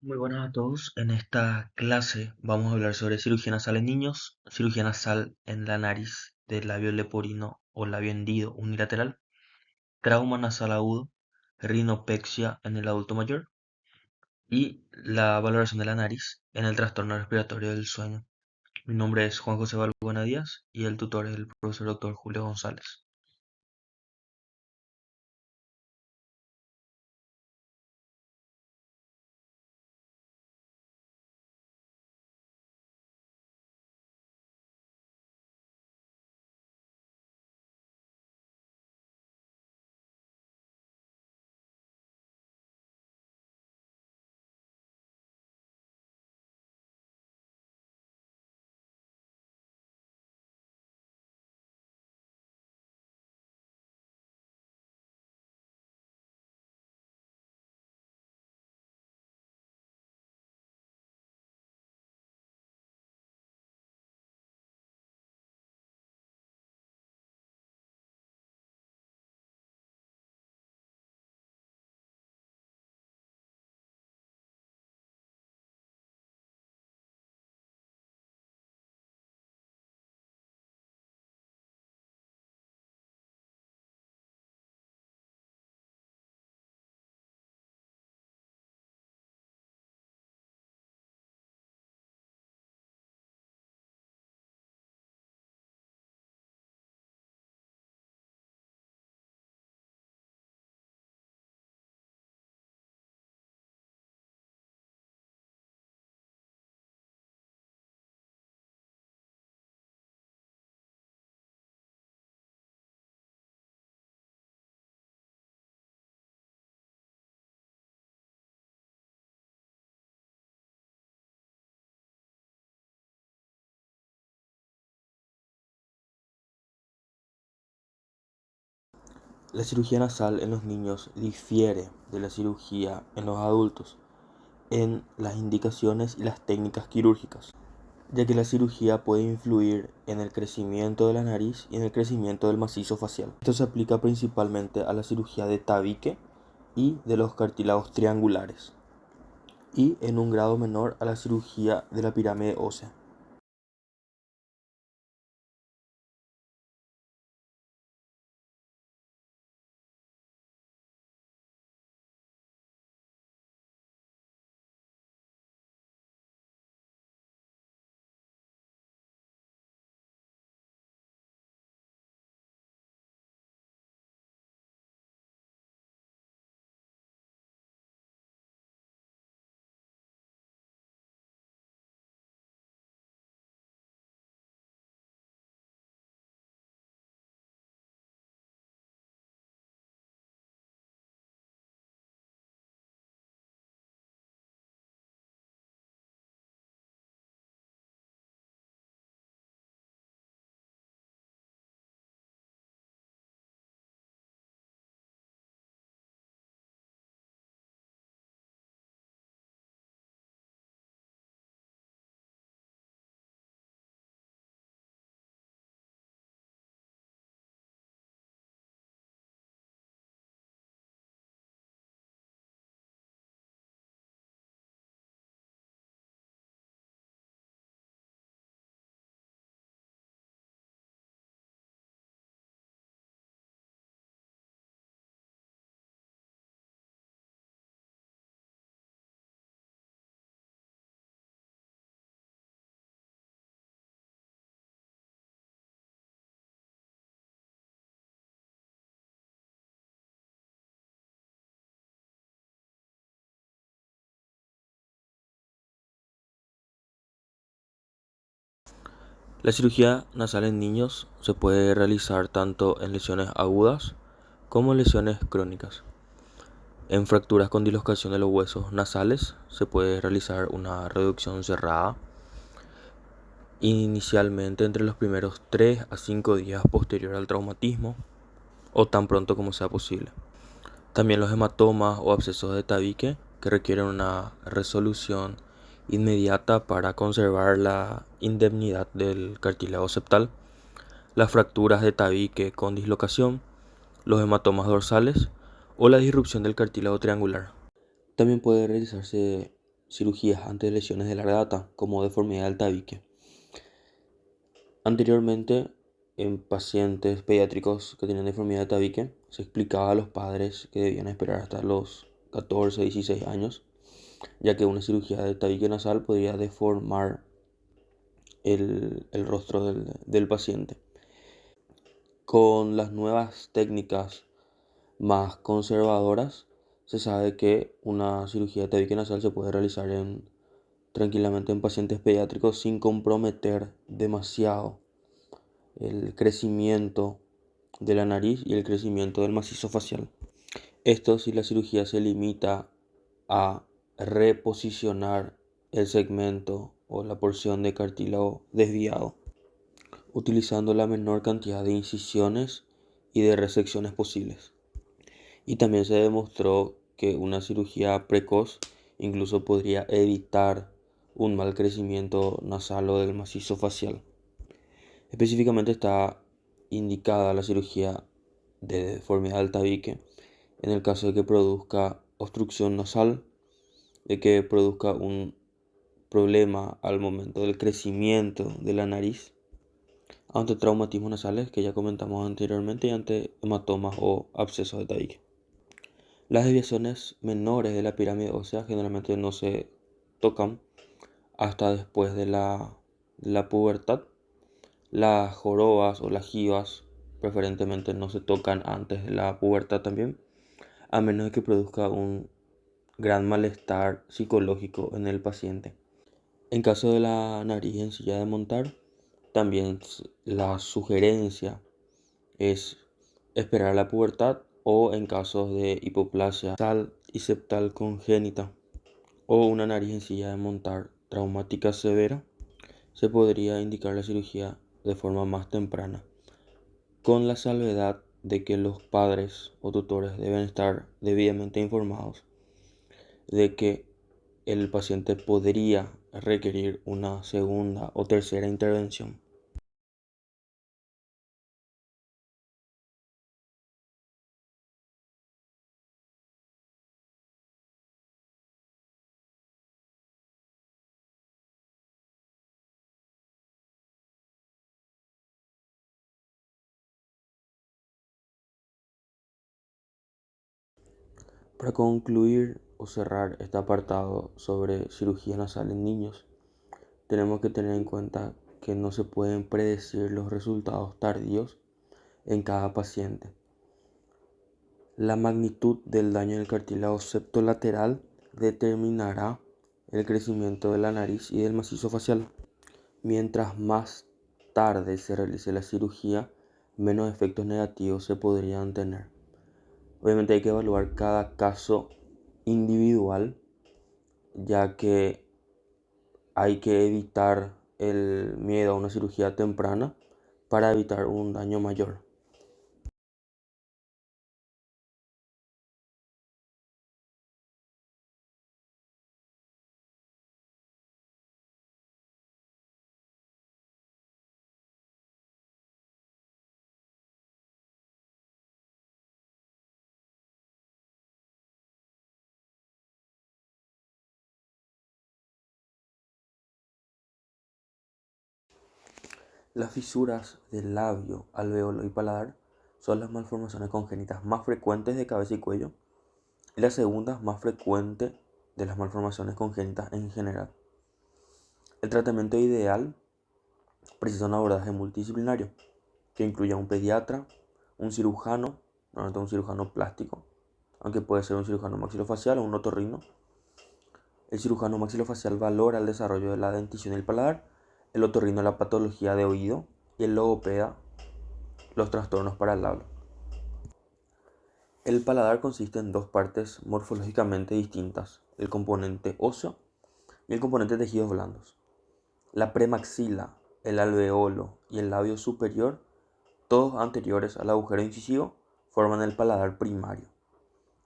Muy buenas a todos. En esta clase vamos a hablar sobre cirugía nasal en niños, cirugía nasal en la nariz del labio leporino o labio hendido unilateral, trauma nasal agudo, rinopexia en el adulto mayor y la valoración de la nariz en el trastorno respiratorio del sueño. Mi nombre es Juan José Balbuena Díaz y el tutor es el profesor doctor Julio González. La cirugía nasal en los niños difiere de la cirugía en los adultos en las indicaciones y las técnicas quirúrgicas, ya que la cirugía puede influir en el crecimiento de la nariz y en el crecimiento del macizo facial. Esto se aplica principalmente a la cirugía de tabique y de los cartílagos triangulares, y en un grado menor a la cirugía de la pirámide ósea. La cirugía nasal en niños se puede realizar tanto en lesiones agudas como en lesiones crónicas. En fracturas con dislocación de los huesos nasales se puede realizar una reducción cerrada inicialmente entre los primeros 3 a 5 días posterior al traumatismo o tan pronto como sea posible. También los hematomas o abscesos de tabique que requieren una resolución inmediata para conservar la indemnidad del cartílago septal, las fracturas de tabique con dislocación, los hematomas dorsales o la disrupción del cartílago triangular. También puede realizarse cirugías ante lesiones de larga data, como deformidad del tabique. Anteriormente, en pacientes pediátricos que tenían deformidad de tabique, se explicaba a los padres que debían esperar hasta los 14, 16 años, ya que una cirugía de tabique nasal podría deformar el rostro del paciente. Con las nuevas técnicas más conservadoras, se sabe que una cirugía de tabique nasal se puede realizar tranquilamente en pacientes pediátricos sin comprometer demasiado el crecimiento de la nariz y el crecimiento del macizo facial. Esto si la cirugía se limita a reposicionar el segmento o la porción de cartílago desviado, utilizando la menor cantidad de incisiones y de resecciones posibles. Y también se demostró que una cirugía precoz incluso podría evitar un mal crecimiento nasal o del macizo facial. Específicamente está indicada la cirugía de deformidad del tabique en el caso de que produzca obstrucción nasal, de que produzca un problema al momento del crecimiento de la nariz, ante traumatismos nasales que ya comentamos anteriormente y ante hematomas o abscesos de tabique. Las desviaciones menores de la pirámide ósea generalmente no se tocan hasta después de la pubertad. Las jorobas o las jivas preferentemente no se tocan antes de la pubertad también, a menos de que produzca un gran malestar psicológico en el paciente. En caso de la nariz en silla de montar, también la sugerencia es esperar la pubertad o en casos de hipoplasia nasal y septal congénita o una nariz en silla de montar traumática severa, se podría indicar la cirugía de forma más temprana, con la salvedad de que los padres o tutores deben estar debidamente informados de que el paciente podría requerir una segunda o tercera intervención. Para concluir o cerrar este apartado sobre cirugía nasal en niños, tenemos que tener en cuenta que no se pueden predecir los resultados tardíos en cada paciente. La magnitud del daño en el cartílago septolateral determinará el crecimiento de la nariz y del macizo facial. Mientras más tarde se realice la cirugía, menos efectos negativos se podrían tener. Obviamente hay que evaluar cada caso individual, ya que hay que evitar el miedo a una cirugía temprana para evitar un daño mayor. Las fisuras del labio, alveolo y paladar son las malformaciones congénitas más frecuentes de cabeza y cuello y las segundas más frecuentes de las malformaciones congénitas en general. El tratamiento ideal precisa un abordaje multidisciplinario que incluya un pediatra, un cirujano, normalmente un cirujano plástico, aunque puede ser un cirujano maxilofacial o un otorrino. El cirujano maxilofacial valora el desarrollo de la dentición del paladar, el otorrino la patología de oído y el logopeda los trastornos para el habla. El paladar consiste en dos partes morfológicamente distintas, el componente óseo y el componente de tejidos blandos. La premaxila, el alveolo y el labio superior, todos anteriores al agujero incisivo, forman el paladar primario.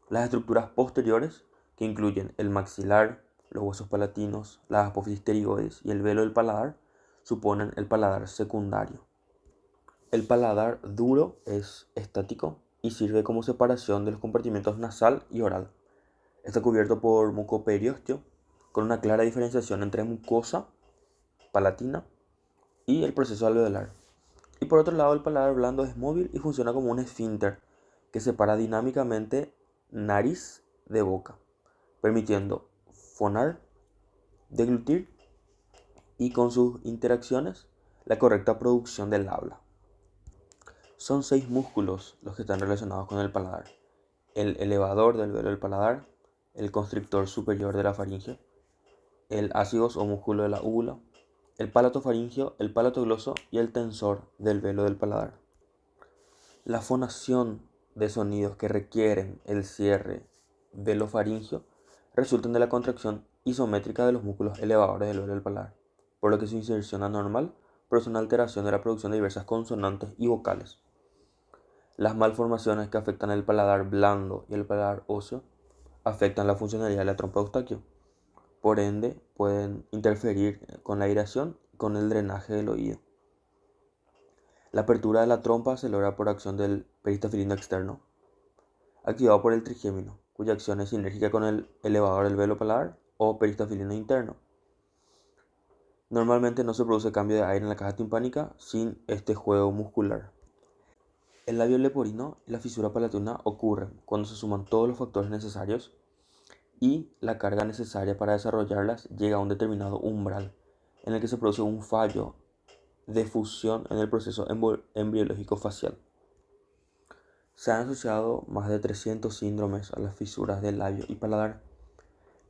Las estructuras posteriores, que incluyen el maxilar, los huesos palatinos, las apófisis pterioides y el velo del paladar, suponen el paladar secundario. El paladar duro es estático y sirve como separación de los compartimentos nasal y oral. Está cubierto por mucoperiósteo con una clara diferenciación entre mucosa palatina y el proceso alveolar. Y por otro lado, el paladar blando es móvil y funciona como un esfínter que separa dinámicamente nariz de boca, permitiendo fonar, deglutir y con sus interacciones la correcta producción del habla. Son 6 músculos los que están relacionados con el paladar: el elevador del velo del paladar, el constrictor superior de la faringe, el ácigos o músculo de la úvula, el palato faríngeo, el palato gloso y el tensor del velo del paladar. La fonación de sonidos que requieren el cierre velofaringio resultan de la contracción isométrica de los músculos elevadores del velo del paladar, por lo que su inserción anormal produce una alteración de la producción de diversas consonantes y vocales. Las malformaciones que afectan el paladar blando y el paladar óseo afectan la funcionalidad de la trompa de Eustaquio. Por ende, pueden interferir con la aireación y con el drenaje del oído. La apertura de la trompa se logra por acción del peristafilino externo, activado por el trigémino, cuya acción es sinérgica con el elevador del velo paladar o peristafilino interno. Normalmente no se produce cambio de aire en la caja timpánica sin este juego muscular. El labio leporino y la fisura palatina ocurren cuando se suman todos los factores necesarios y la carga necesaria para desarrollarlas llega a un determinado umbral en el que se produce un fallo de fusión en el proceso embriológico facial. Se han asociado más de 300 síndromes a las fisuras del labio y paladar.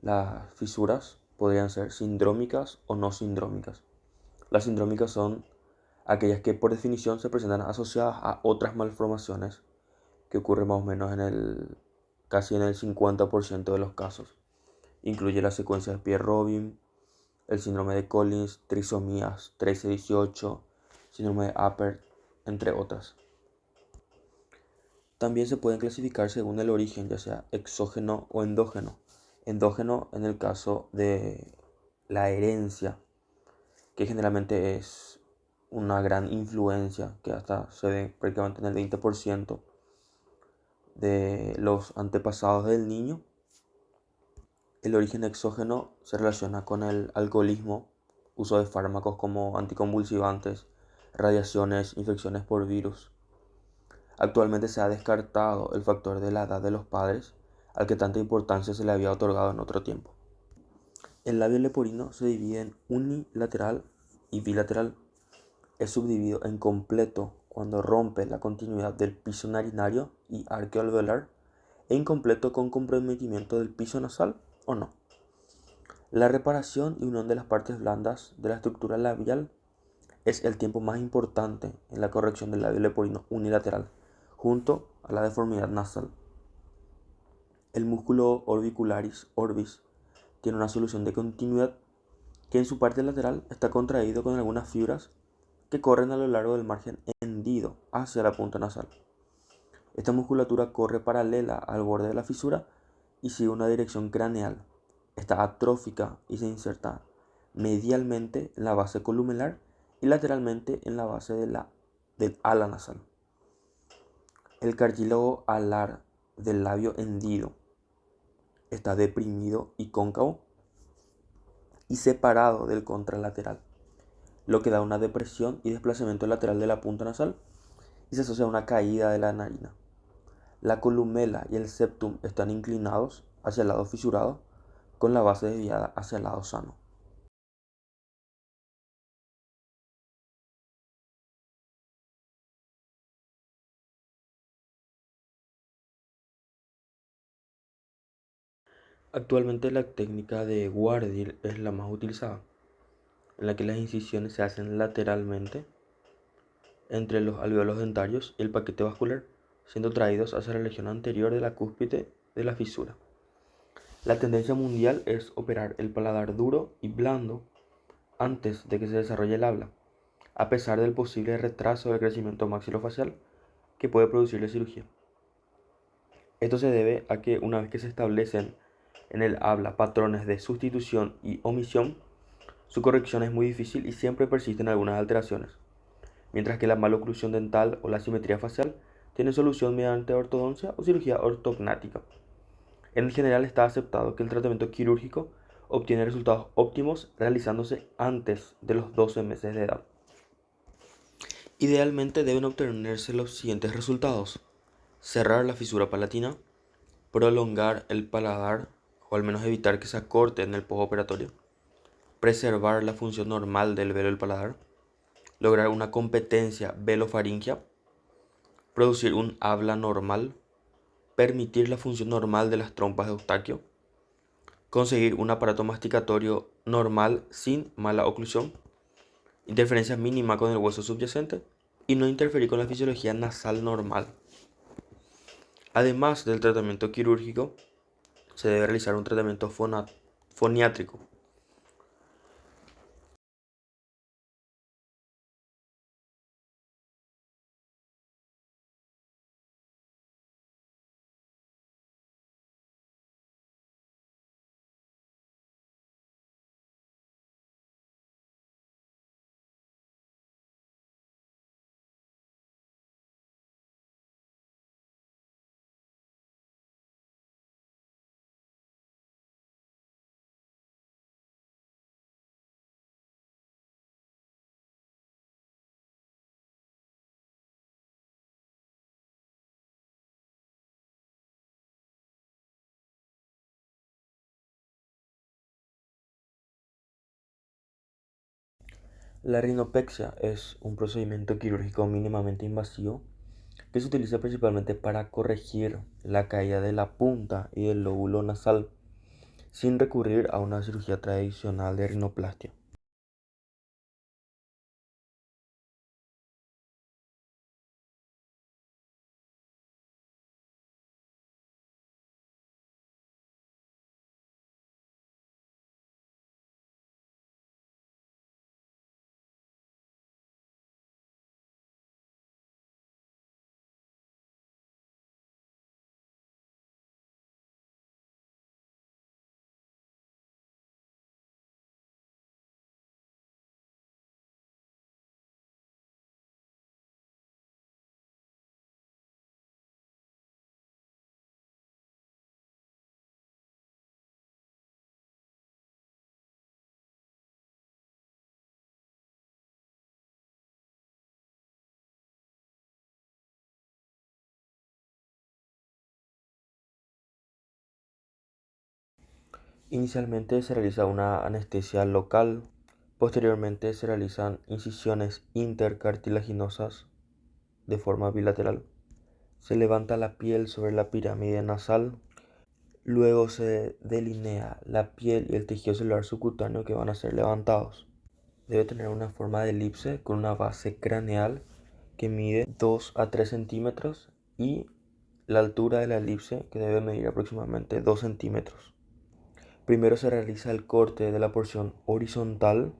Las fisuras podrían ser sindrómicas o no sindrómicas. Las sindrómicas son aquellas que por definición se presentan asociadas a otras malformaciones que ocurren más o menos casi en el 50% de los casos. Incluye la secuencia de Pierre-Robin, el síndrome de Collins, trisomías 13-18, síndrome de Apert, entre otras. También se pueden clasificar según el origen, ya sea exógeno o endógeno. Endógeno en el caso de la herencia, que generalmente es una gran influencia, que hasta se ve prácticamente en el 20% de los antepasados del niño. El origen exógeno se relaciona con el alcoholismo, uso de fármacos como anticonvulsivantes, radiaciones, infecciones por virus. Actualmente se ha descartado el factor de la edad de los padres, al que tanta importancia se le había otorgado en otro tiempo. El labio leporino se divide en unilateral y bilateral. Es subdividido en completo cuando rompe la continuidad del piso narinario y arqueoalveolar e incompleto con comprometimiento del piso nasal o no. La reparación y unión de las partes blandas de la estructura labial es el tiempo más importante en la corrección del labio leporino unilateral, junto a la deformidad nasal. El músculo orbicularis orbis tiene una solución de continuidad que en su parte lateral está contraído con algunas fibras que corren a lo largo del margen hendido hacia la punta nasal. Esta musculatura corre paralela al borde de la fisura y sigue una dirección craneal. Está atrófica y se inserta medialmente en la base columelar y lateralmente en la base del ala nasal. El cartílago alar del labio hendido está deprimido y cóncavo y separado del contralateral, lo que da una depresión y desplazamiento lateral de la punta nasal y se asocia a una caída de la narina. La columela y el septum están inclinados hacia el lado fisurado, con la base desviada hacia el lado sano. Actualmente la técnica de Guardier es la más utilizada, en la que las incisiones se hacen lateralmente entre los alvéolos dentarios y el paquete vascular, siendo traídos hacia la región anterior de la cúspide de la fisura. La tendencia mundial es operar el paladar duro y blando antes de que se desarrolle el habla, a pesar del posible retraso del crecimiento maxilofacial que puede producir la cirugía. Esto se debe a que una vez que se establecen en el habla patrones de sustitución y omisión, su corrección es muy difícil y siempre persisten algunas alteraciones, mientras que la maloclusión dental o la simetría facial tienen solución mediante ortodoncia o cirugía ortognática. En general está aceptado que el tratamiento quirúrgico obtiene resultados óptimos realizándose antes de los 12 meses de edad. Idealmente deben obtenerse los siguientes resultados: cerrar la fisura palatina, prolongar el paladar o al menos evitar que se acorte en el postoperatorio, preservar la función normal del velo del paladar, lograr una competencia velofaringia, producir un habla normal, permitir la función normal de las trompas de Eustaquio, conseguir un aparato masticatorio normal sin mala oclusión, interferencia mínima con el hueso subyacente y no interferir con la fisiología nasal normal. Además del tratamiento quirúrgico, se debe realizar un tratamiento foniátrico. La rinopexia es un procedimiento quirúrgico mínimamente invasivo que se utiliza principalmente para corregir la caída de la punta y del lóbulo nasal, sin recurrir a una cirugía tradicional de rinoplastia. Inicialmente se realiza una anestesia local, posteriormente se realizan incisiones intercartilaginosas de forma bilateral. Se levanta la piel sobre la pirámide nasal, luego se delinea la piel y el tejido celular subcutáneo que van a ser levantados. Debe tener una forma de elipse con una base craneal que mide 2 a 3 centímetros y la altura de la elipse que debe medir aproximadamente 2 centímetros. Primero se realiza el corte de la porción horizontal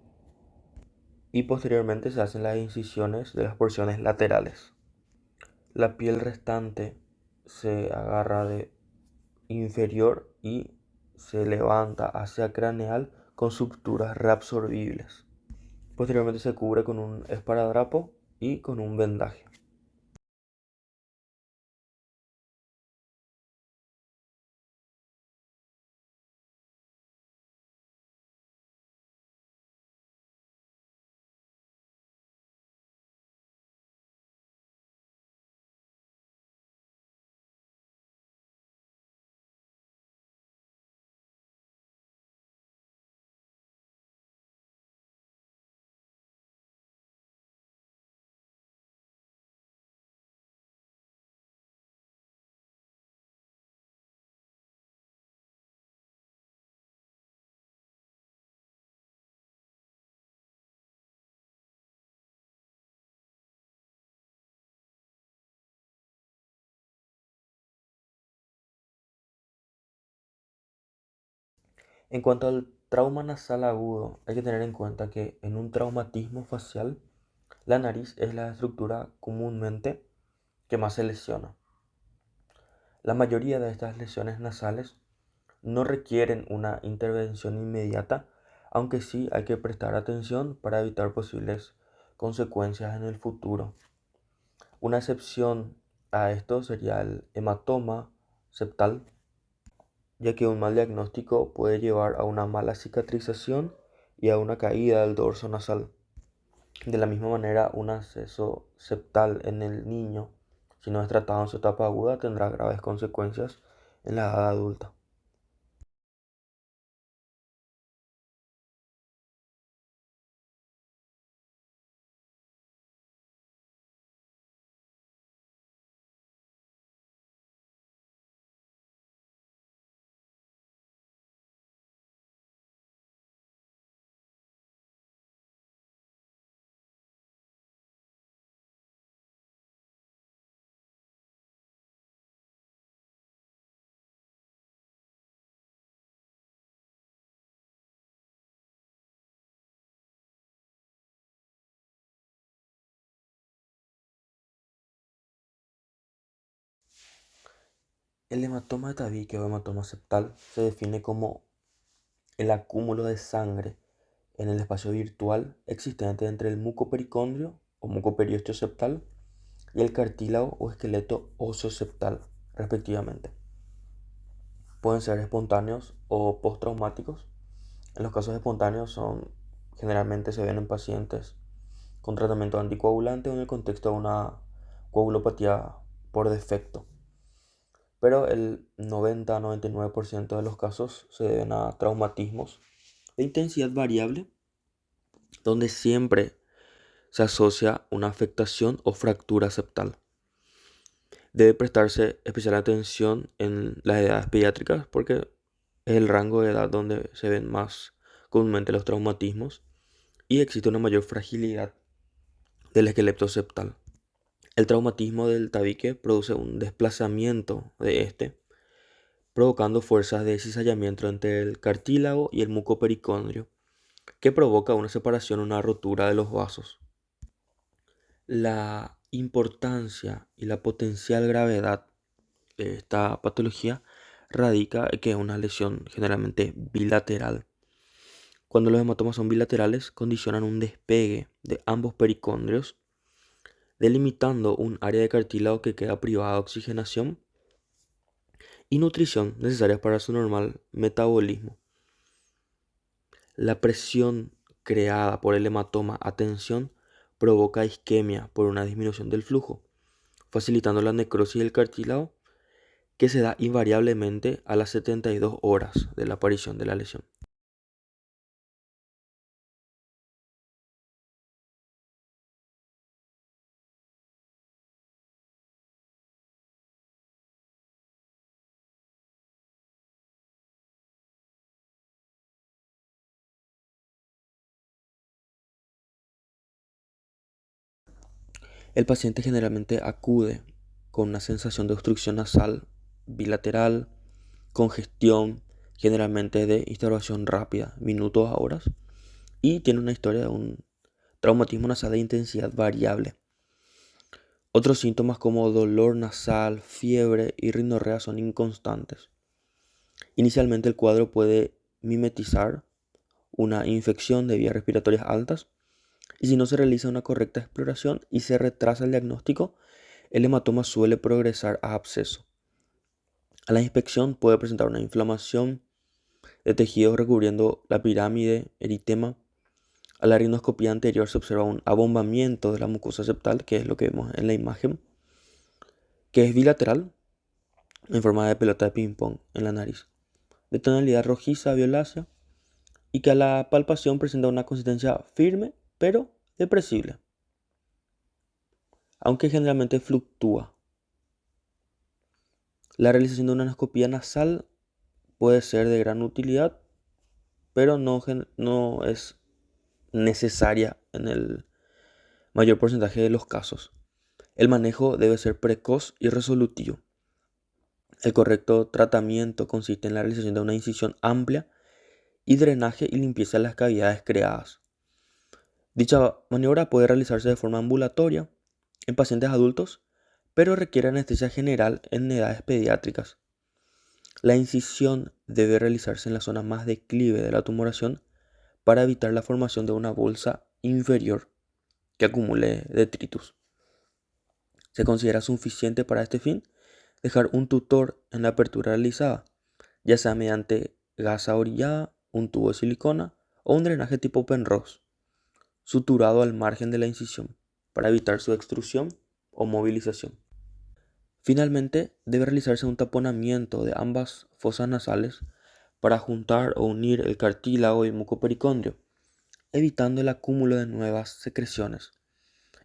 y posteriormente se hacen las incisiones de las porciones laterales. La piel restante se agarra de inferior y se levanta hacia craneal con suturas reabsorbibles. Posteriormente se cubre con un esparadrapo y con un vendaje. En cuanto al trauma nasal agudo, hay que tener en cuenta que en un traumatismo facial, la nariz es la estructura comúnmente que más se lesiona. La mayoría de estas lesiones nasales no requieren una intervención inmediata, aunque sí hay que prestar atención para evitar posibles consecuencias en el futuro. Una excepción a esto sería el hematoma septal, ya que un mal diagnóstico puede llevar a una mala cicatrización y a una caída del dorso nasal. De la misma manera, un absceso septal en el niño, si no es tratado en su etapa aguda, tendrá graves consecuencias en la edad adulta. El hematoma de tabique o hematoma septal se define como el acúmulo de sangre en el espacio virtual existente entre el mucopericondrio o mucoperiósteo septal y el cartílago o esqueleto óseo septal, respectivamente. Pueden ser espontáneos o postraumáticos. En los casos espontáneos generalmente se ven en pacientes con tratamiento anticoagulante o en el contexto de una coagulopatía por defecto. Pero el 90-99% de los casos se deben a traumatismos de intensidad variable, donde siempre se asocia una afectación o fractura septal. Debe prestarse especial atención en las edades pediátricas porque es el rango de edad donde se ven más comúnmente los traumatismos y existe una mayor fragilidad del esqueleto septal. El traumatismo del tabique produce un desplazamiento de este, provocando fuerzas de cizallamiento entre el cartílago y el mucopericondrio, que provoca una separación o una rotura de los vasos. La importancia y la potencial gravedad de esta patología radica en que es una lesión generalmente bilateral. Cuando los hematomas son bilaterales, condicionan un despegue de ambos pericondrios, delimitando un área de cartílago que queda privada de oxigenación y nutrición necesarias para su normal metabolismo. La presión creada por el hematoma a tensión provoca isquemia por una disminución del flujo, facilitando la necrosis del cartílago que se da invariablemente a las 72 horas de la aparición de la lesión. El paciente generalmente acude con una sensación de obstrucción nasal bilateral, congestión, generalmente de instauración rápida, minutos a horas, y tiene una historia de un traumatismo nasal de intensidad variable. Otros síntomas como dolor nasal, fiebre y rinorrea son inconstantes. Inicialmente el cuadro puede mimetizar una infección de vías respiratorias altas y si no se realiza una correcta exploración y se retrasa el diagnóstico, el hematoma suele progresar a absceso. A la inspección puede presentar una inflamación de tejidos recubriendo la pirámide, eritema. A la rinoscopía anterior se observa un abombamiento de la mucosa septal, que es lo que vemos en la imagen, que es bilateral en forma de pelota de ping-pong en la nariz, de tonalidad rojiza violácea y que a la palpación presenta una consistencia firme pero depresible, aunque generalmente fluctúa. La realización de una endoscopía nasal puede ser de gran utilidad, pero no es necesaria en el mayor porcentaje de los casos. El manejo debe ser precoz y resolutivo. El correcto tratamiento consiste en la realización de una incisión amplia y drenaje y limpieza de las cavidades creadas. Dicha maniobra puede realizarse de forma ambulatoria en pacientes adultos, pero requiere anestesia general en edades pediátricas. La incisión debe realizarse en la zona más declive de la tumoración para evitar la formación de una bolsa inferior que acumule detritus. Se considera suficiente para este fin dejar un tutor en la apertura realizada, ya sea mediante gasa orillada, un tubo de silicona o un drenaje tipo Penrose, suturado al margen de la incisión para evitar su extrusión o movilización. Finalmente, debe realizarse un taponamiento de ambas fosas nasales para juntar o unir el cartílago y el mucopericondrio, evitando el acúmulo de nuevas secreciones.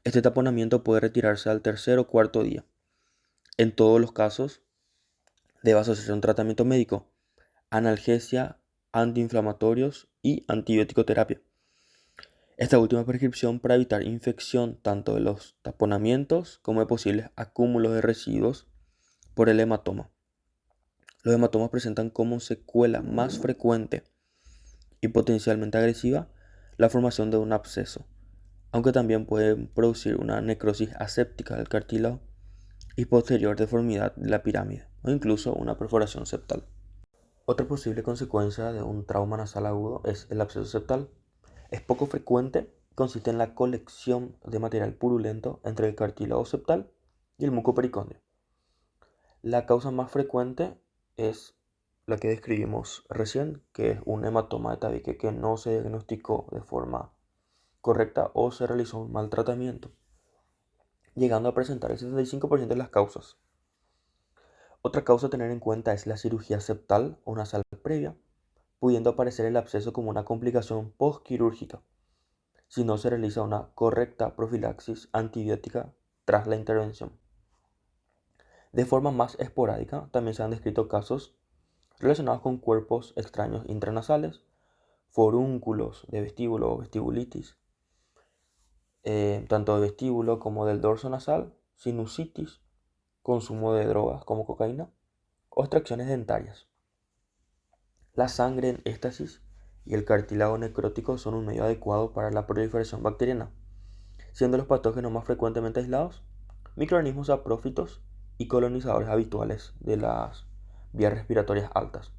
Este taponamiento puede retirarse al tercer o cuarto día. En todos los casos, debe asociarse un tratamiento médico, analgesia, antiinflamatorios y antibiótico-terapia. Esta última prescripción para evitar infección tanto de los taponamientos como de posibles acúmulos de residuos por el hematoma. Los hematomas presentan como secuela más frecuente y potencialmente agresiva la formación de un absceso, aunque también pueden producir una necrosis aséptica del cartílago y posterior deformidad de la pirámide o incluso una perforación septal. Otra posible consecuencia de un trauma nasal agudo es el absceso septal. Es poco frecuente, consiste en la colección de material purulento entre el cartílago septal y el mucopericondrio. La causa más frecuente es la que describimos recién, que es un hematoma de tabique que no se diagnosticó de forma correcta o se realizó un mal tratamiento, llegando a presentar el 75% de las causas. Otra causa a tener en cuenta es la cirugía septal o nasal previa, pudiendo aparecer el absceso como una complicación postquirúrgica si no se realiza una correcta profilaxis antibiótica tras la intervención. De forma más esporádica, también se han descrito casos relacionados con cuerpos extraños intranasales, forúnculos de vestíbulo o vestibulitis, tanto de vestíbulo como del dorso nasal, sinusitis, consumo de drogas como cocaína o extracciones dentarias. La sangre en éstasis y el cartílago necrótico son un medio adecuado para la proliferación bacteriana, siendo los patógenos más frecuentemente aislados microorganismos saprófitos y colonizadores habituales de las vías respiratorias altas.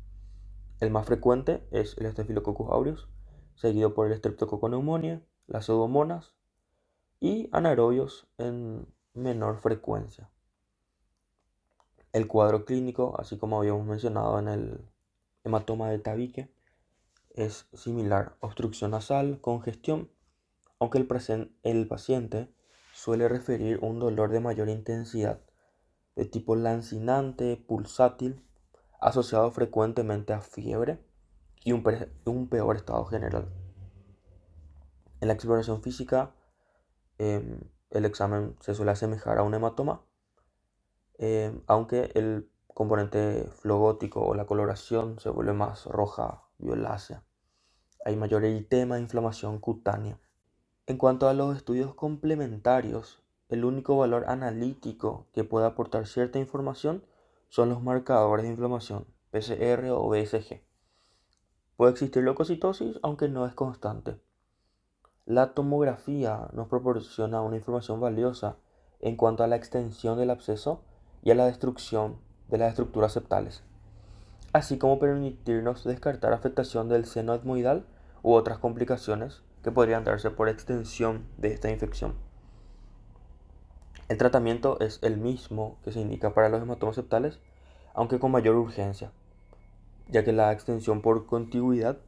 El más frecuente es el Staphylococcus aureus, seguido por el Streptococcus pneumoniae, las pseudomonas y anaerobios en menor frecuencia. El cuadro clínico, así como habíamos mencionado en el hematoma de tabique, es similar: obstrucción nasal, congestión, aunque el paciente suele referir un dolor de mayor intensidad, de tipo lancinante, pulsátil, asociado frecuentemente a fiebre y un peor estado general. En la exploración física, el examen se suele asemejar a un hematoma, aunque el componente flogótico o la coloración se vuelve más roja violácea. Hay mayor eritema e inflamación cutánea. En cuanto a los estudios complementarios, el único valor analítico que puede aportar cierta información son los marcadores de inflamación, PCR o BSG. Puede existir leucocitosis, aunque no es constante. La tomografía nos proporciona una información valiosa en cuanto a la extensión del absceso y a la destrucción de las estructuras septales, así como permitirnos descartar afectación del seno etmoidal u otras complicaciones que podrían darse por extensión de esta infección. El tratamiento es el mismo que se indica para los hematomas septales, aunque con mayor urgencia, ya que la extensión por contigüidad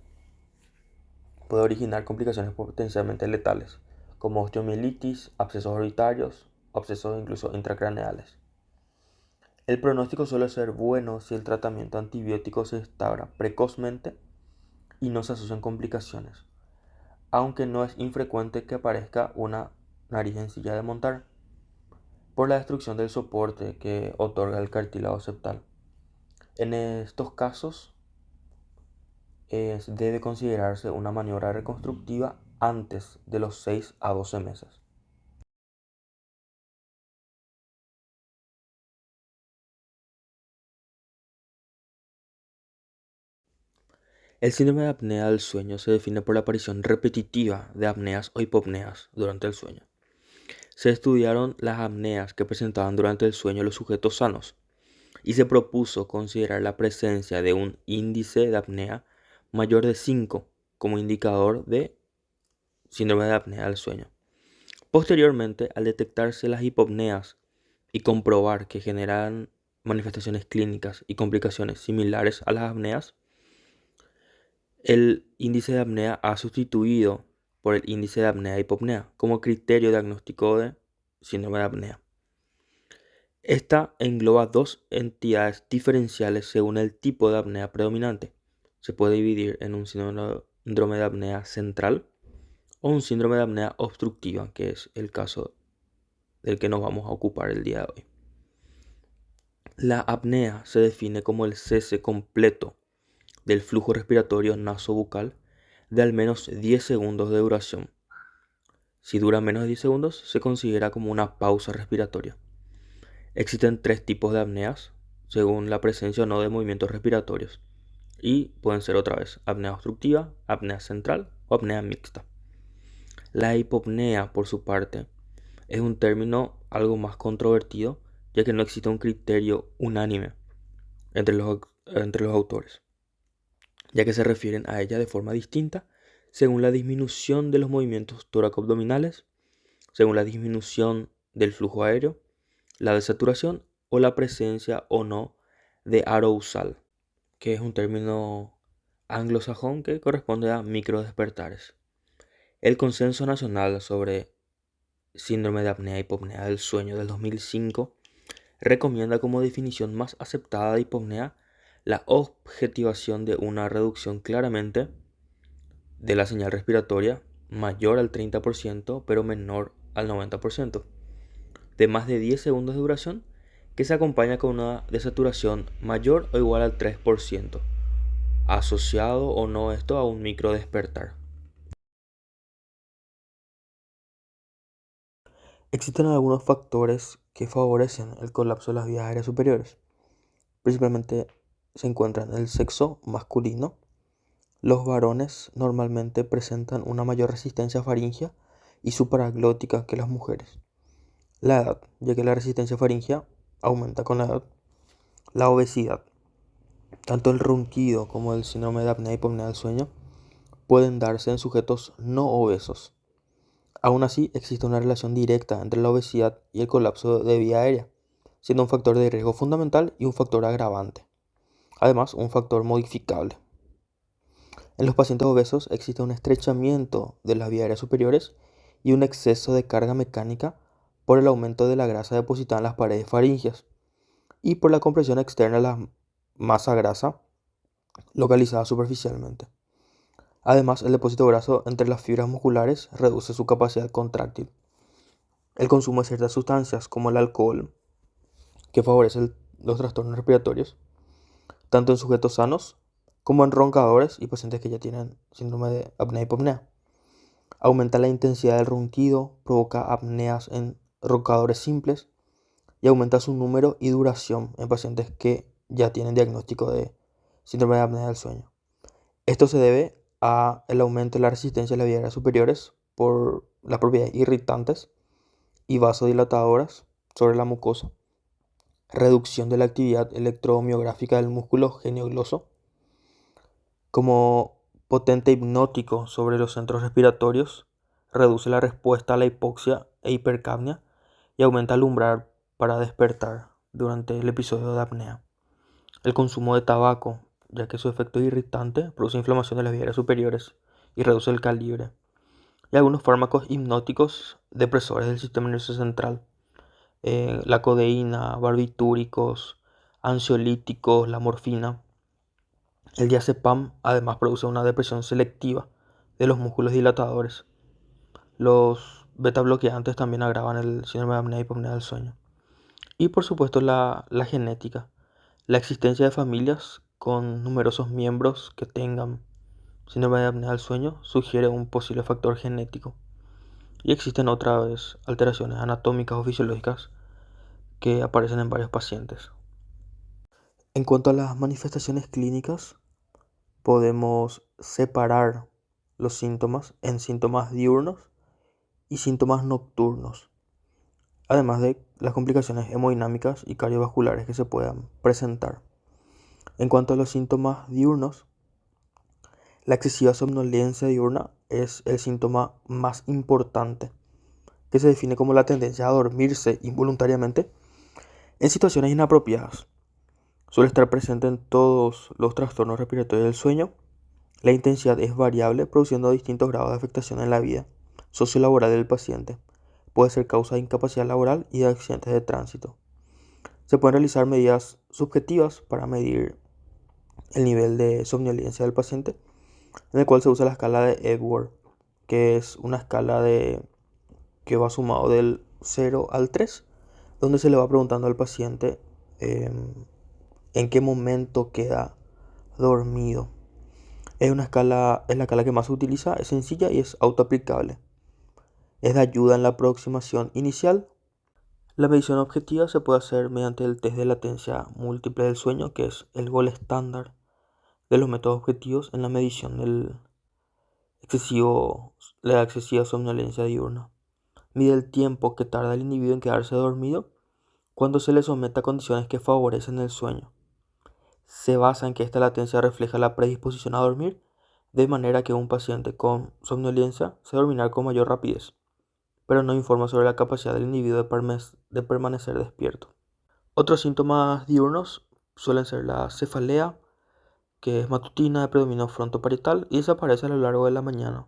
puede originar complicaciones potencialmente letales, como osteomielitis, abscesos orbitarios, abscesos incluso intracraneales. El pronóstico suele ser bueno si el tratamiento antibiótico se instaura precozmente y no se asocian complicaciones, aunque no es infrecuente que aparezca una nariz en silla de montar por la destrucción del soporte que otorga el cartílago septal. En estos casos, debe considerarse una maniobra reconstructiva antes de los 6 a 12 meses. El síndrome de apnea del sueño se define por la aparición repetitiva de apneas o hipopneas durante el sueño. Se estudiaron las apneas que presentaban durante el sueño los sujetos sanos y se propuso considerar la presencia de un índice de apnea mayor de 5 como indicador de síndrome de apnea del sueño. Posteriormente, al detectarse las hipopneas y comprobar que generan manifestaciones clínicas y complicaciones similares a las apneas, el índice de apnea ha sustituido por el índice de apnea-hipopnea como criterio diagnóstico de síndrome de apnea. Esta engloba dos entidades diferenciales según el tipo de apnea predominante. Se puede dividir en un síndrome de apnea central o un síndrome de apnea obstructiva, que es el caso del que nos vamos a ocupar el día de hoy. La apnea se define como el cese completo del flujo respiratorio nasobucal de al menos 10 segundos de duración. Si dura menos de 10 segundos, se considera como una pausa respiratoria. Existen tres tipos de apneas, según la presencia o no de movimientos respiratorios, y pueden ser otra vez apnea obstructiva, apnea central o apnea mixta. La hipopnea, por su parte, es un término algo más controvertido, ya que no existe un criterio unánime entre los autores, ya que se refieren a ella de forma distinta según la disminución de los movimientos tóraco-abdominales, según la disminución del flujo aéreo, la desaturación o la presencia o no de arousal, que es un término anglosajón que corresponde a microdespertares. El Consenso Nacional sobre Síndrome de Apnea y Hipopnea del Sueño del 2005 recomienda como definición más aceptada de hipopnea la objetivación de una reducción claramente de la señal respiratoria mayor al 30% pero menor al 90%, de más de 10 segundos de duración, que se acompaña con una desaturación mayor o igual al 3%, asociado o no esto a un microdespertar. Existen algunos factores que favorecen el colapso de las vías aéreas superiores. Principalmente se encuentran el sexo masculino. Los varones normalmente presentan una mayor resistencia faríngea y supraglótica que las mujeres. La edad, ya que la resistencia faríngea aumenta con la edad. La obesidad. Tanto el ronquido como el síndrome de apnea y hipopnea del sueño pueden darse en sujetos no obesos. Aún así, existe una relación directa entre la obesidad y el colapso de vía aérea, siendo un factor de riesgo fundamental y un factor agravante. Además, un factor modificable. En los pacientes obesos existe un estrechamiento de las vías aéreas superiores y un exceso de carga mecánica por el aumento de la grasa depositada en las paredes faríngeas y por la compresión externa de la masa grasa localizada superficialmente. Además, el depósito graso entre las fibras musculares reduce su capacidad contráctil. El consumo de ciertas sustancias como el alcohol, que favorece los trastornos respiratorios, tanto en sujetos sanos como en roncadores y pacientes que ya tienen síndrome de apnea y hipopnea. Aumenta la intensidad del ronquido, provoca apneas en roncadores simples y aumenta su número y duración en pacientes que ya tienen diagnóstico de síndrome de apnea del sueño. Esto se debe al aumento de la resistencia de las vías aéreas superiores por las propiedades irritantes y vasodilatadoras sobre la mucosa, reducción de la actividad electromiográfica del músculo geniogloso, como potente hipnótico sobre los centros respiratorios, reduce la respuesta a la hipoxia e hipercapnia y aumenta el umbral para despertar durante el episodio de apnea. El consumo de tabaco, ya que su efecto irritante produce inflamación de las vías aéreas superiores y reduce el calibre. Y algunos fármacos hipnóticos depresores del sistema nervioso central, la codeína, barbitúricos, ansiolíticos, la morfina. El diazepam además produce una depresión selectiva de los músculos dilatadores. Los beta bloqueantes también agravan el síndrome de apnea y hipopnea del sueño. Y por supuesto la genética. La existencia de familias con numerosos miembros que tengan síndrome de apnea del sueño sugiere un posible factor genético. Y existen otra vez alteraciones anatómicas o fisiológicas que aparecen en varios pacientes. En cuanto a las manifestaciones clínicas, podemos separar los síntomas en síntomas diurnos y síntomas nocturnos, además de las complicaciones hemodinámicas y cardiovasculares que se puedan presentar. En cuanto a los síntomas diurnos, la excesiva somnolencia diurna es el síntoma más importante, que se define como la tendencia a dormirse involuntariamente en situaciones inapropiadas, Suele estar presente en todos los trastornos respiratorios del sueño. La intensidad es variable, produciendo distintos grados de afectación en la vida sociolaboral del paciente. Puede ser causa de incapacidad laboral y de accidentes de tránsito. Se pueden realizar medidas subjetivas para medir el nivel de somnolencia del paciente, en el cual se usa la escala de Epworth, que es una escala que va sumado del 0 al 3, donde se le va preguntando al paciente en qué momento queda dormido. Es la escala que más se utiliza, es sencilla y es autoaplicable. Es de ayuda en la aproximación inicial. La medición objetiva se puede hacer mediante el test de latencia múltiple del sueño, que es el gol estándar de los métodos objetivos en la medición de la excesiva somnolencia diurna. Mide el tiempo que tarda el individuo en quedarse dormido cuando se le somete a condiciones que favorecen el sueño. Se basa en que esta latencia refleja la predisposición a dormir, de manera que un paciente con somnolencia se dormirá con mayor rapidez, pero no informa sobre la capacidad del individuo de permanecer despierto. Otros síntomas diurnos suelen ser la cefalea, que es matutina de predominio frontoparietal y desaparece a lo largo de la mañana.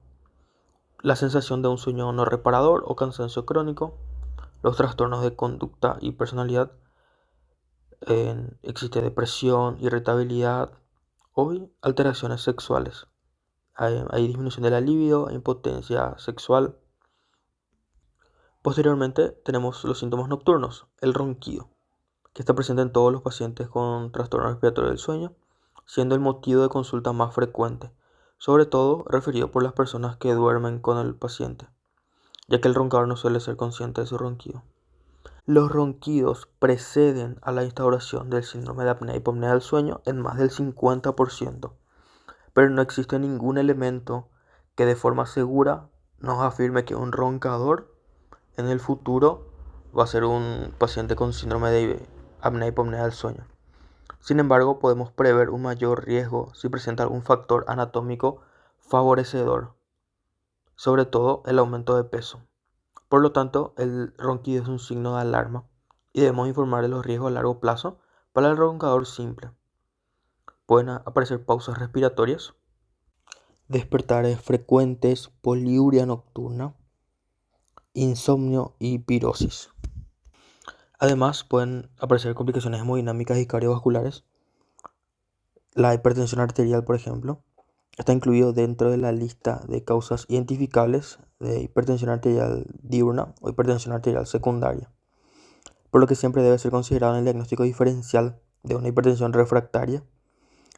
La sensación de un sueño no reparador o cansancio crónico, los trastornos de conducta y personalidad, existe depresión, irritabilidad o alteraciones sexuales. Hay disminución de la libido, impotencia sexual. Posteriormente tenemos los síntomas nocturnos, el ronquido, que está presente en todos los pacientes con trastorno respiratorio del sueño, siendo el motivo de consulta más frecuente, sobre todo referido por las personas que duermen con el paciente, ya que el roncador no suele ser consciente de su ronquido. Los ronquidos preceden a la instauración del síndrome de apnea y hipopnea del sueño en más del 50%, pero no existe ningún elemento que de forma segura nos afirme que un roncador en el futuro va a ser un paciente con síndrome de apnea y hipopnea del sueño. Sin embargo, podemos prever un mayor riesgo si presenta algún factor anatómico favorecedor, sobre todo el aumento de peso. Por lo tanto, el ronquido es un signo de alarma y debemos informar de los riesgos a largo plazo para el roncador simple. Pueden aparecer pausas respiratorias, despertares frecuentes, poliuria nocturna, insomnio y pirosis. Además, pueden aparecer complicaciones hemodinámicas y cardiovasculares. La hipertensión arterial, por ejemplo, está incluido dentro de la lista de causas identificables de hipertensión arterial diurna o hipertensión arterial secundaria, por lo que siempre debe ser considerado en el diagnóstico diferencial de una hipertensión refractaria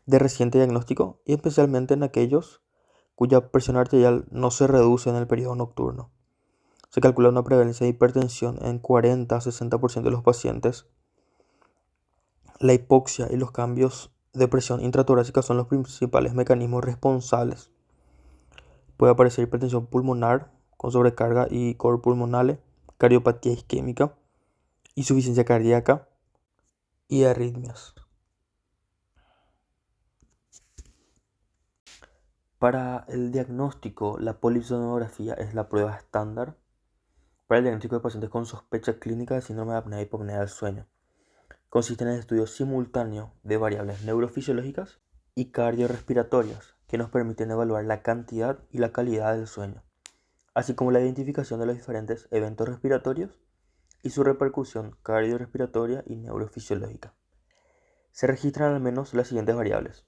de reciente diagnóstico y especialmente en aquellos cuya presión arterial no se reduce en el periodo nocturno. Se calcula una prevalencia de hipertensión en 40 a 60% de los pacientes. La hipoxia y los cambios de presión intratorácica son los principales mecanismos responsables. Puede aparecer hipertensión pulmonar con sobrecarga y cor pulmonale, cardiopatía isquémica, insuficiencia cardíaca y arritmias. Para el diagnóstico, la polisonografía es la prueba estándar para el diagnóstico de pacientes con sospecha clínica de síndrome de apnea y hipopnea del sueño. Consiste en el estudio simultáneo de variables neurofisiológicas y cardiorrespiratorias que nos permiten evaluar la cantidad y la calidad del sueño, así como la identificación de los diferentes eventos respiratorios y su repercusión cardiorrespiratoria y neurofisiológica. Se registran al menos las siguientes variables.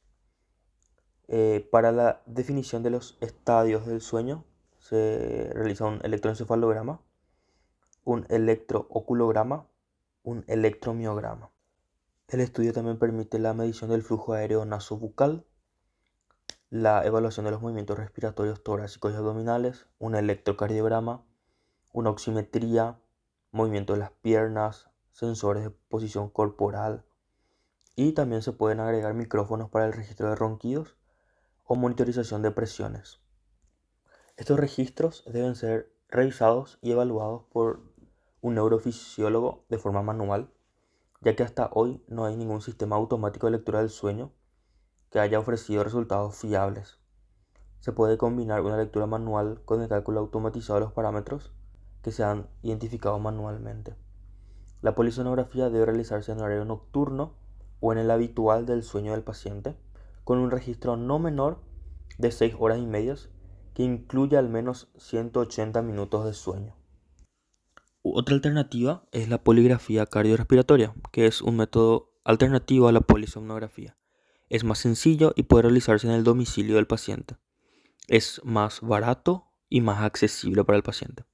Para la definición de los estadios del sueño se realiza un electroencefalograma, un electrooculograma, un electromiograma. El estudio también permite la medición del flujo aéreo nasobucal, la evaluación de los movimientos respiratorios torácicos y abdominales, un electrocardiograma, una oximetría, movimiento de las piernas, sensores de posición corporal y también se pueden agregar micrófonos para el registro de ronquidos o monitorización de presiones. Estos registros deben ser revisados y evaluados por un neurofisiólogo de forma manual, ya que hasta hoy no hay ningún sistema automático de lectura del sueño que haya ofrecido resultados fiables. Se puede combinar una lectura manual con el cálculo automatizado de los parámetros que se han identificado manualmente. La polisonografía debe realizarse en horario nocturno o en el habitual del sueño del paciente, con un registro no menor de 6 horas y medias que incluya al menos 180 minutos de sueño. Otra alternativa es la poligrafía cardiorrespiratoria, que es un método alternativo a la polisomnografía. Es más sencillo y puede realizarse en el domicilio del paciente. Es más barato y más accesible para el paciente.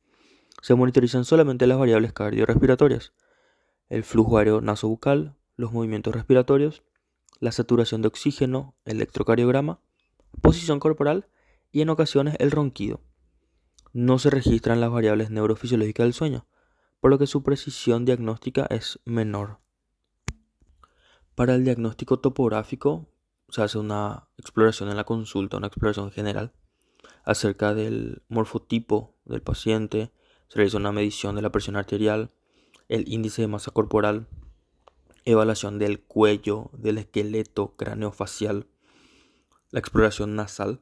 Se monitorizan solamente las variables cardiorrespiratorias, el flujo aéreo nasobucal, los movimientos respiratorios, la saturación de oxígeno, electrocardiograma, posición corporal y en ocasiones el ronquido. No se registran las variables neurofisiológicas del sueño, por lo que su precisión diagnóstica es menor. Para el diagnóstico topográfico se hace una exploración en la consulta, una exploración general acerca del morfotipo del paciente, se realiza una medición de la presión arterial, el índice de masa corporal, evaluación del cuello, del esqueleto craneofacial, la exploración nasal,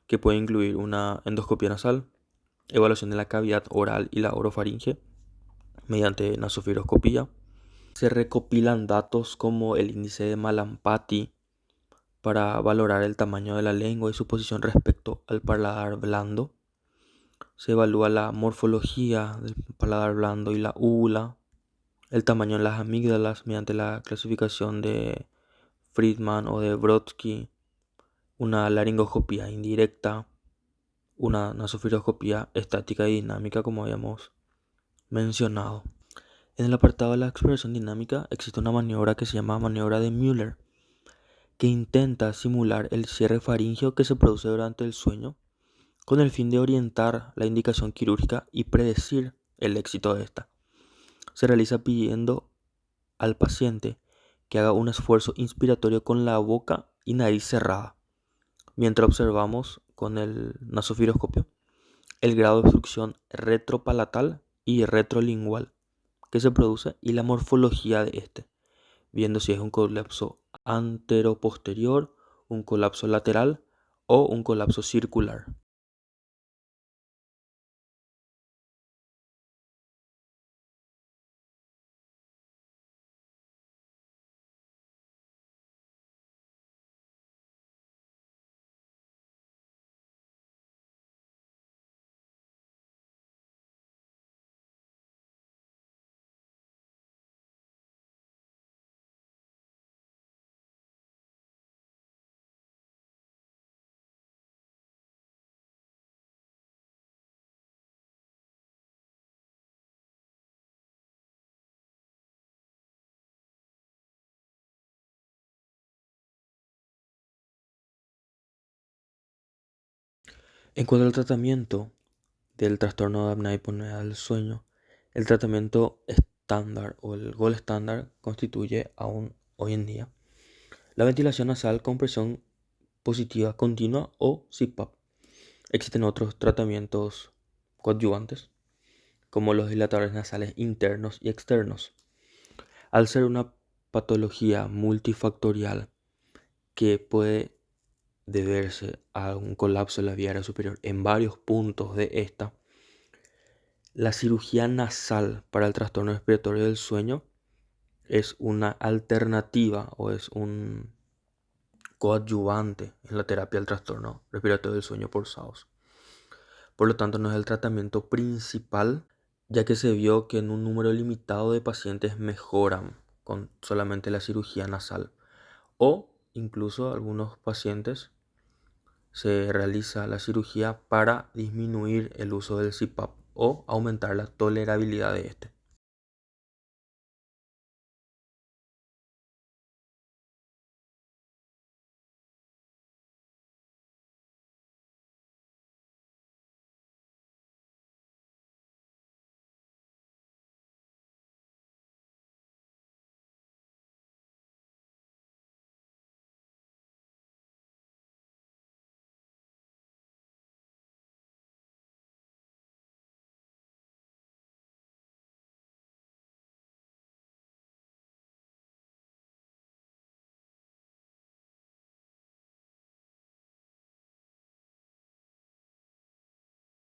que puede incluir una endoscopia nasal, evaluación de la cavidad oral y la orofaringe mediante nasofibroscopía. Se recopilan datos como el índice de Mallampati para valorar el tamaño de la lengua y su posición respecto al paladar blando. Se evalúa la morfología del paladar blando y la úvula, el tamaño de las amígdalas mediante la clasificación de Friedman o de Brodsky, una laringoscopía indirecta, una nasofibroscopía estática y dinámica como habíamos mencionado. En el apartado de la exploración dinámica existe una maniobra que se llama maniobra de Müller, que intenta simular el cierre faríngeo que se produce durante el sueño con el fin de orientar la indicación quirúrgica y predecir el éxito de esta. Se realiza pidiendo al paciente que haga un esfuerzo inspiratorio con la boca y nariz cerrada, mientras observamos con el nasofibroscopio el grado de obstrucción retropalatal y retrolingual que se produce y la morfología de este, viendo si es un colapso anteroposterior, un colapso lateral o un colapso circular. En cuanto al tratamiento del trastorno de apnea y hipopnea del sueño, el tratamiento estándar o el gold estándar constituye aún hoy en día la ventilación nasal con presión positiva continua o CPAP. Existen otros tratamientos coadyuvantes como los dilatadores nasales internos y externos. Al ser una patología multifactorial que puede deberse a un colapso de la vía aérea superior en varios puntos de esta, la cirugía nasal para el trastorno respiratorio del sueño es una alternativa o es un coadyuvante en la terapia del trastorno respiratorio del sueño por SAOS. Por lo tanto, no es el tratamiento principal, ya que se vio que en un número limitado de pacientes mejoran con solamente la cirugía nasal. O incluso algunos pacientes se realiza la cirugía para disminuir el uso del CPAP o aumentar la tolerabilidad de este.